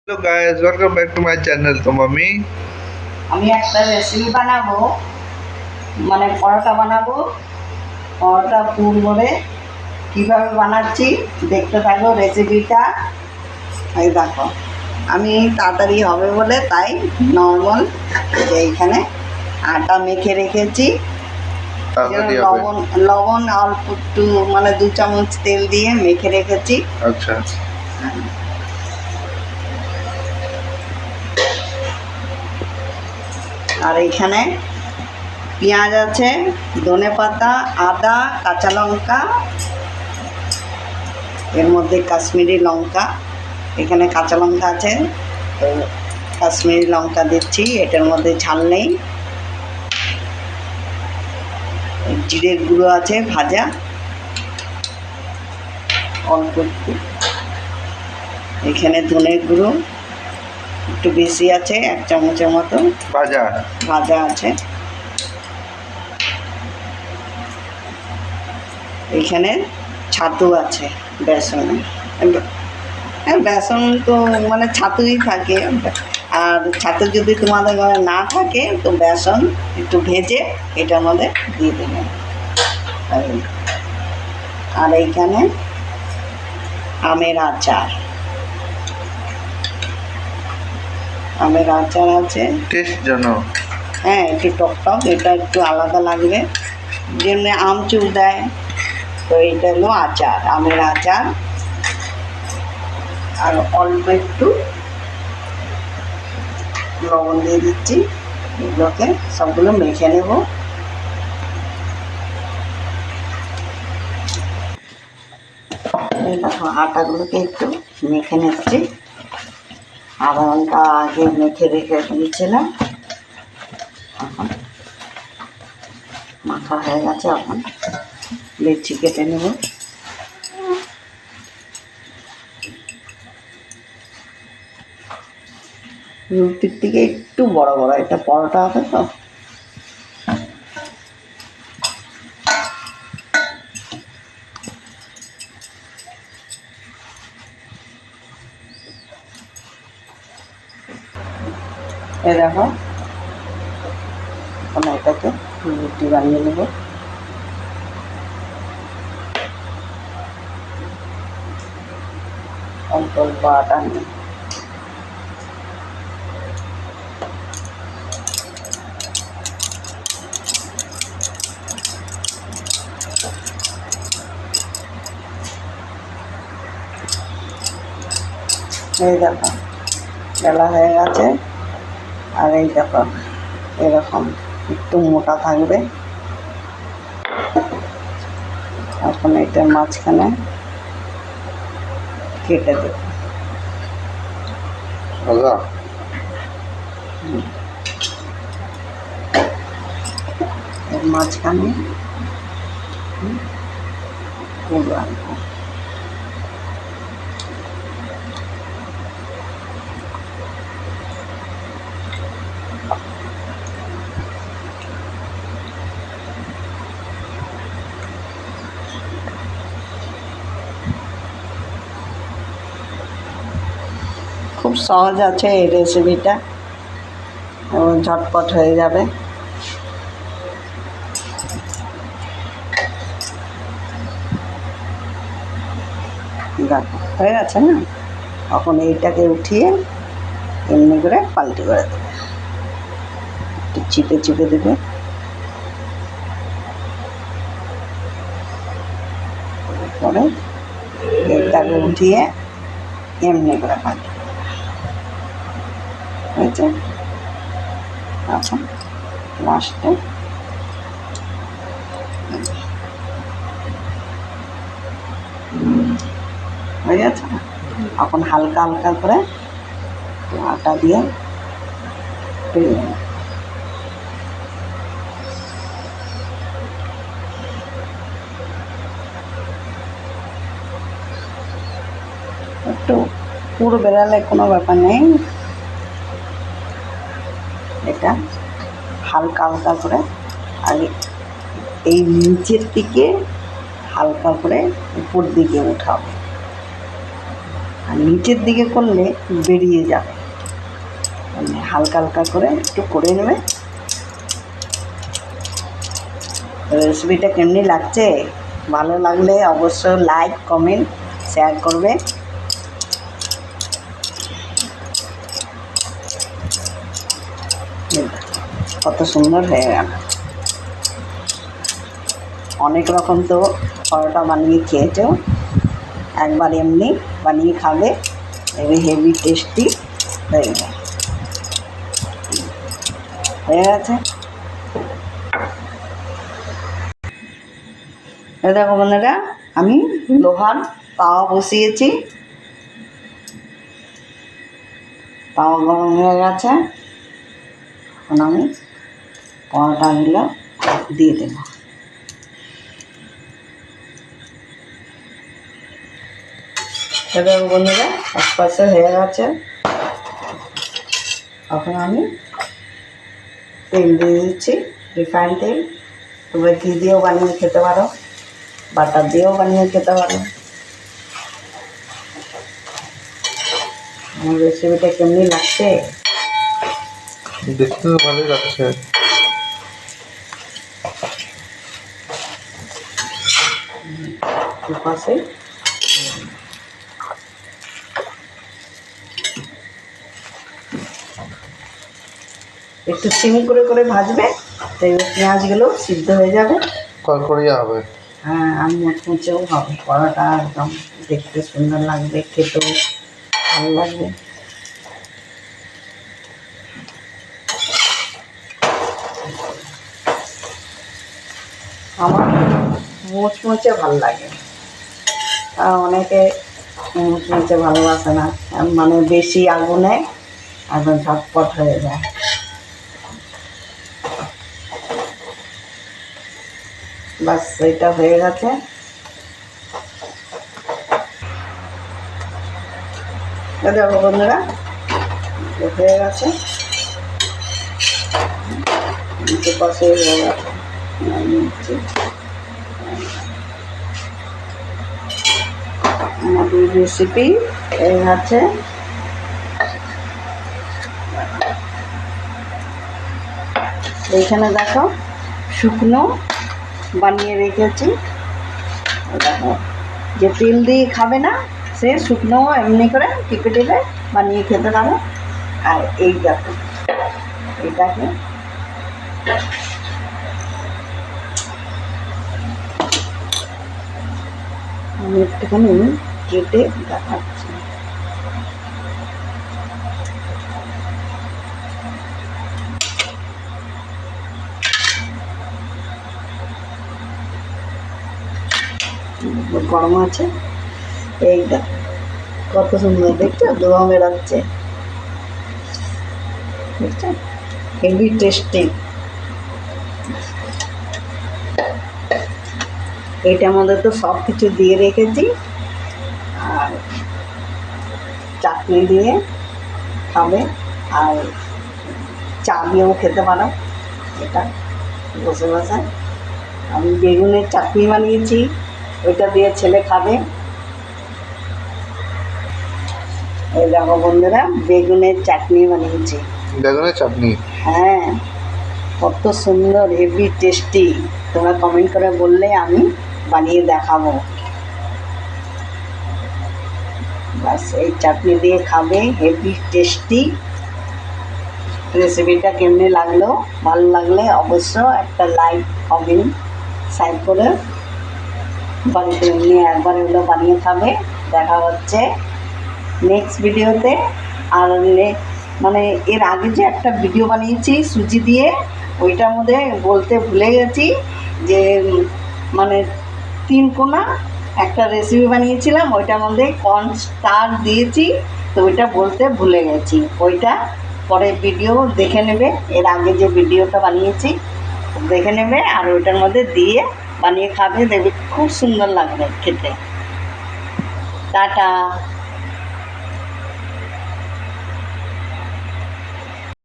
Hello guys, welcome back to my channel. তো আমি একটা রেসিপি বানাবো, মানে পরোটা বানাবো। পরোটা পুর ভরে কীভাবে বানাচ্ছি দেখতে থাকো রেসিপিটা। এই দেখো, আমি তাড়াতাড়ি হবে বলে তাই নর্মাল যে এইখানে আটা মেখে রেখেছি। লবণ লবণ অল্প একটু মানে 2 চামচ তেল দিয়ে মেখে রেখেছি। আচ্ছা, আর এইখানে পেঁয়াজ আছে, ধনেপাতা, আদা, কাঁচা লঙ্কা, এর মধ্যে কাশ্মীরি লঙ্কা, এখানে কাঁচা লঙ্কা আছে তো কাশ্মীরি লঙ্কা দিচ্ছি। এটার মধ্যে ঝাল নেই। জিরের গুঁড়ো আছে ভাজা অল্প একটু, এখানে ধনের গুঁড়ো একটু বেশি আছে, 1 চামচের মতো ভাজা আছে। এখানে ছাতু আছে, বেসন। বেসন তো মানে ছাতুই থাকে, আর ছাতু যদি তোমাদের ঘরে না থাকে তো বেসন একটু ভেজে এটার মধ্যে দিয়ে দেবেন। আর এইখানে আমের আচার আছে টেস্ট জন্য। হ্যাঁ, একটু টক, এটা একটু আলাদা লাগবে, যেমনি আমচুর দেয়। তো এইটা হলো আচার, আমের আচার। আর অল্প একটু লবণ দিয়ে দিচ্ছি। এগুলোকে সবগুলো মেখে নেব। দেখো আটাগুলোকে একটু মেখে নিচ্ছি। আধা ঘন্টা আগে মেখে রেখে দিয়েছিলাম, এখন মাখা হয়ে গেছে। এখন লেচি কেটে নেব। রুটির থেকে একটু বড় বড়, এটা পরোটা হবে তো। এ দেখো, এখন এটাকে রুটি বানিয়ে নেব। অল্প অল্প আটা নিয়ে এই দেখো বেলা হয়ে গেছে। আর এই দেখো এরকম একটু মোটা থাকবে। এখন এটার মাঝখানে কেটে দেব। এর মাঝখানে পুর আনবো। খুব সহজ আছে এই রেসিপিটা, ঝটপট হয়ে যাবে। দেখো হয়ে গেছে না? এখন এইটাকে উঠিয়ে এমনি করে পাল্টি করে দেবে, একটু চিপে চিপে দেবে। পরে এটাকে উঠিয়ে এমনি করে পাল্টি হয়েছে। এখন লাস্টে হয়ে গেছে। এখন হালকা হালকা করে আটা দিয়ে একটু পুরো বেরালে কোনো ব্যাপার নেই, এটা হালকা হালকা করে। আর এই নিচের দিকে হালকা করে উপর দিকে উঠাবো। আর নিচের দিকে করলে বেরিয়ে যাবে, মানে হালকা হালকা করে একটু করে নেবে। রেসিপিটা কেমনি লাগছে, ভালো লাগলে অবশ্যই লাইক কমেন্ট শেয়ার করবে। কত সুন্দর হয়ে গেল। অনেক রকম তো পরোটা বানিয়ে খেয়েছো, একবার এমনি বানিয়ে খাবে, হেভি টেস্টি হয়ে গেছে। দেখো বন্ধুরা, আমি লোহার তাওয়া বসিয়েছি, তাওয়া গরম হয়ে গেছে। এখন আমি পরোটাগুলো দিয়ে দেব। দেখো বন্ধুরা, এক পাশে হয়ে গেছে। এখন আমি তেল দিয়ে দিচ্ছি, রিফাইন তেল। তোমরা ঘি দিয়েও বানিয়ে খেতে পারো, বাটার দিয়েও বানিয়ে খেতে পারো। আমার রেসিপিটা কেমনি লাগছে? দেখতে তো ভালোই লাগছে। পাশে একটু সিম করে করে ভাজবে, তাই পেঁয়াজগুলো সিদ্ধ হয়ে যাবে, কড়কড়িয়ে হবে। হ্যাঁ, আর মুচমুচেও হবে। পরোটা একদম দেখতে সুন্দর লাগবে, খেতেও ভালো লাগবে। আমার মুচমুচে ভালো লাগে, আর অনেকে মুচমুচে ভালোবাসে না, মানে বেশি আগুনে একদম ঝটপট হয়ে যায়। বাস, এটা হয়ে গেছে। দেখো বন্ধুরা, হয়ে গেছে, পাশে হয়ে গেছে। আমাদের রেসিপি এই আছে। এইখানে দেখো শুকনো বানিয়ে রেখেছি। দেখো, যে তেল দিয়ে খাবে না সে শুকনো এমনি করে টিপে টিপে বানিয়ে খেতে পারো। আর এই দেখো, এটাকে আমি একটুখানি কেটে দেখাচ্ছি। গরম আছে, এইটা কত সুন্দর দেখছো, ধোঁয়া বেরোচ্ছে, দেখছো, হেভি টেস্টি। এইটার মধ্যে তো সব কিছু দিয়ে রেখেছি, আর চাটনি দিয়ে খাবে, আর চা দিয়েও খেতে পারো। এটা বসে বসে আমি বেগুনের চাটনি বানিয়েছি, ওইটা দিয়ে ছেলে খাবে। এই দেখো বন্ধুরা, বেগুনের চাটনি বানিয়েছি। বেগুনের চাটনি? হ্যাঁ, কত সুন্দর, হেভি টেস্টি। তোমরা কমেন্ট করে বললে আমি বানিয়ে দেখাবো। বাস, এই চাটনি দিয়ে খাবে, হেভি টেস্টি। রেসিপিটা কেমনি লাগলো, ভালো লাগলে অবশ্য একটা লাইক কমেন্ট শেয়ার করে বাড়িতে নিয়ে একবার এগুলো বানিয়ে খাবে। দেখা হচ্ছে নেক্সট ভিডিওতে। আর মানে এর আগে যে একটা ভিডিও বানিয়েছি সুজি দিয়ে, ওইটার মধ্যে বলতে ভুলে গেছি যে মানে 3 কোনা একটা রেসিপি বানিয়েছিলাম, ওইটার মধ্যে কর্নস্টার দিয়েছি, তো ওইটা বলতে ভুলে গেছি। ওইটা পরে ভিডিও দেখে নেবে, এর আগে যে ভিডিওটা বানিয়েছি দেখে নেবে, আর ওইটার মধ্যে দিয়ে বানিয়ে খাবে, দেখবে খুব সুন্দর লাগবে খেতে। টাটা।